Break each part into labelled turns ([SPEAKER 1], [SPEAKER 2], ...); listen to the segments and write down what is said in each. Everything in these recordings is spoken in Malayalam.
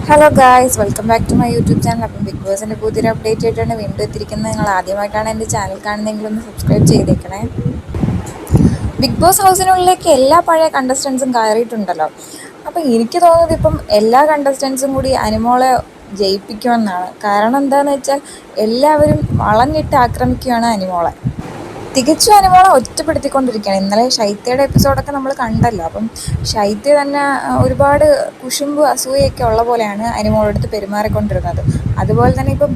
[SPEAKER 1] Hello guys, welcome back to my YouTube channel. അപ്പം ബിഗ് ബോസിൻ്റെ പുതിയൊരു അപ്ഡേറ്റ് ആയിട്ടാണ് വീണ്ടും എത്തിയിരിക്കുന്നത്. നിങ്ങൾ ആദ്യമായിട്ടാണ് എൻ്റെ ചാനൽ കാണുന്നതെങ്കിൽ ഒന്ന് സബ്സ്ക്രൈബ് ചെയ്തേക്കണേ. ബിഗ് ബോസ് ഹൗസിനുള്ളിലേക്ക് എല്ലാ പഴയ കണ്ടസ്റ്റൻസും കയറിയിട്ടുണ്ടല്ലോ. അപ്പം എനിക്ക് തോന്നുന്നത് ഇപ്പം എല്ലാ കണ്ടസ്റ്റൻസും കൂടി അനുമോളെ ജയിപ്പിക്കുമെന്നാണ്. കാരണം എന്താണെന്ന് വെച്ചാൽ എല്ലാവരും വളഞ്ഞിട്ട് ആക്രമിക്കുകയാണ് അനുമോളെ. തികച്ചും അനുമോളെ ഒറ്റപ്പെടുത്തിക്കൊണ്ടിരിക്കുകയാണ്. ഇന്നലെ ശൈത്യയുടെ എപ്പിസോഡൊക്കെ നമ്മൾ കണ്ടല്ലോ. അപ്പം ശൈത്യ തന്നെ ഒരുപാട് കുശുമ്പ് അസൂയൊക്കെ ഉള്ള പോലെയാണ് അനുമോളടുത്ത് പെരുമാറിക്കൊണ്ടിരുന്നത്. അതുപോലെ തന്നെ ഇപ്പോൾ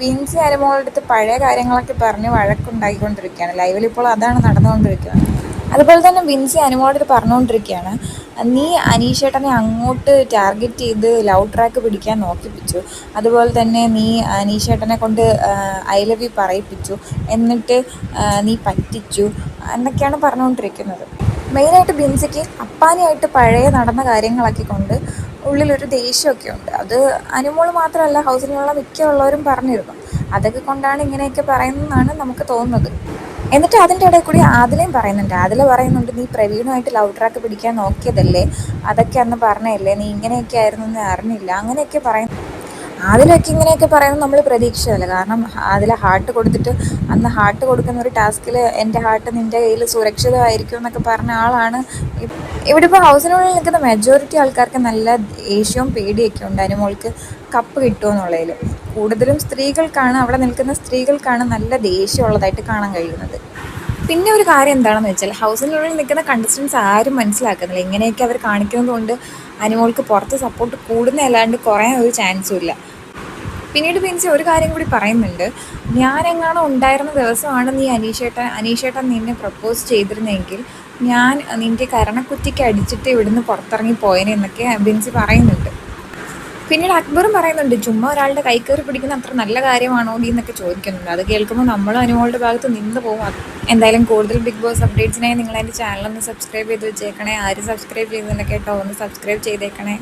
[SPEAKER 1] ബിൻസി അനുമോളടുത്ത് പഴയ കാര്യങ്ങളൊക്കെ പറഞ്ഞ് വഴക്കുണ്ടാക്കിക്കൊണ്ടിരിക്കുകയാണ്. ലൈവിൽ ഇപ്പോൾ അതാണ് നടന്നുകൊണ്ടിരിക്കുന്നത്. അതുപോലെ തന്നെ ബിൻസി അനുമോളടുത്ത് പറഞ്ഞുകൊണ്ടിരിക്കുകയാണ്, നീ അനീഷേട്ടനെ അങ്ങോട്ട് ടാർഗറ്റ് ചെയ്ത് ലവ് ട്രാക്ക് പിടിക്കാൻ നോക്കിപ്പിച്ചു, അതുപോലെ തന്നെ നീ അനീഷേട്ടനെ കൊണ്ട് ഐ ലവ് യു പറയിപ്പിച്ചു, എന്നിട്ട് നീ പറ്റിച്ചു എന്നൊക്കെയാണ് പറഞ്ഞുകൊണ്ടിരിക്കുന്നത്. മെയിനായിട്ട് ബിൻസിക്ക് അപ്പാനിയായിട്ട് പഴയ നടന്ന കാര്യങ്ങളൊക്കെ കൊണ്ട് ഉള്ളിലൊരു ദേഷ്യമൊക്കെ ഉണ്ട്. അത് അനുമോൾ മാത്രമല്ല, ഹൗസിലുള്ള മിക്കുള്ളവരും പറഞ്ഞിരുന്നു. അതൊക്കെ കൊണ്ടാണ് ഇങ്ങനെയൊക്കെ പറയുന്നതെന്നാണ് നമുക്ക് തോന്നുന്നത്. എന്നിട്ട് അതിൻ്റെ ഇടയിൽ കൂടി ആദിലയും പറയുന്നുണ്ട്. ആദില പറയുന്നുണ്ട്, നീ പ്രവീണുമായിട്ട് ലവ് ട്രാക്ക് പിടിക്കാൻ നോക്കിയതല്ലേ, അതൊക്കെ അന്ന് പറഞ്ഞതല്ലേ, നീ ഇങ്ങനെയൊക്കെ ആയിരുന്നു എന്ന് അറിഞ്ഞില്ല, അങ്ങനെയൊക്കെ പറയുന്നു. അതിലൊക്കെ ഇങ്ങനെയൊക്കെ പറയുന്നത് നമ്മൾ പ്രതീക്ഷിച്ചതല്ല. കാരണം അതിൽ ഹാർട്ട് കൊടുത്തിട്ട് അന്ന് ഹാർട്ട് കൊടുക്കുന്ന ഒരു ടാസ്കിൽ എൻ്റെ ഹാർട്ട് നിൻ്റെ കയ്യിൽ സുരക്ഷിതമായിരിക്കും എന്നൊക്കെ പറഞ്ഞ ആളാണ്. ഇവിടെ ഇപ്പോൾ ഹൗസിനുള്ളിൽ നിൽക്കുന്ന മെജോറിറ്റി ആൾക്കാർക്ക് നല്ല ദേഷ്യവും പേടിയൊക്കെ ഉണ്ട് അനുമോൾക്ക് കപ്പ് കിട്ടുമെന്നുള്ളതിൽ. കൂടുതലും സ്ത്രീകൾക്കാണ്, അവിടെ നിൽക്കുന്ന സ്ത്രീകൾക്കാണ് നല്ല ദേഷ്യമുള്ളതായിട്ട് കാണാൻ കഴിയുന്നത്. പിന്നെ ഒരു കാര്യം എന്താണെന്ന് വെച്ചാൽ, ഹൗസിനുള്ളിൽ നിൽക്കുന്ന കണ്ടസ്റ്റൻസ് ആരും മനസ്സിലാക്കുന്നില്ല. ഇങ്ങനെയൊക്കെ അവർ കാണിക്കുന്നത് കൊണ്ട് അനുമോൾക്ക് പുറത്ത് സപ്പോർട്ട് കൂടുന്നതല്ലാണ്ട് കുറയാൻ ഒരു ചാൻസും ഇല്ല. പിന്നീട് ബിൻസി ഒരു കാര്യം കൂടി പറയുന്നുണ്ട്, ഞാനെങ്ങാനും ഉണ്ടായിരുന്ന ദിവസമാണ് നീ അനീഷേട്ടൻ നിന്നെ പ്രപ്പോസ് ചെയ്തിരുന്നെങ്കിൽ ഞാൻ നിൻ്റെ കരണക്കുറ്റിക്ക് അടിച്ചിട്ട് ഇവിടുന്ന് പുറത്തിറങ്ങി പോയനെന്നൊക്കെ ബിൻസി പറയുന്നുണ്ട്. പിന്നീട് അക്ബറും പറയുന്നുണ്ട്, ചുമ്മാ ഒരാളുടെ കൈ കയറി പിടിക്കുന്ന അത്ര നല്ല കാര്യമാണോ നീ എന്നൊക്കെ ചോദിക്കുന്നുണ്ട്. അത് കേൾക്കുമ്പോൾ നമ്മൾ അനുമോളുടെ ഭാഗത്ത് നിന്ന് പോകും. എന്തായാലും കൂടുതൽ ബിഗ് ബോസ് അപ്ഡേറ്റ്സിനായി നിങ്ങൾ എൻ്റെ ചാനലൊന്ന് സബ്സ്ക്രൈബ് ചെയ്ത് വെച്ചേക്കണേ. ആരും സബ്സ്ക്രൈബ് ചെയ്തില്ല കേട്ടോ, ഒന്ന് സബ്സ്ക്രൈബ് ചെയ്തേക്കണേ.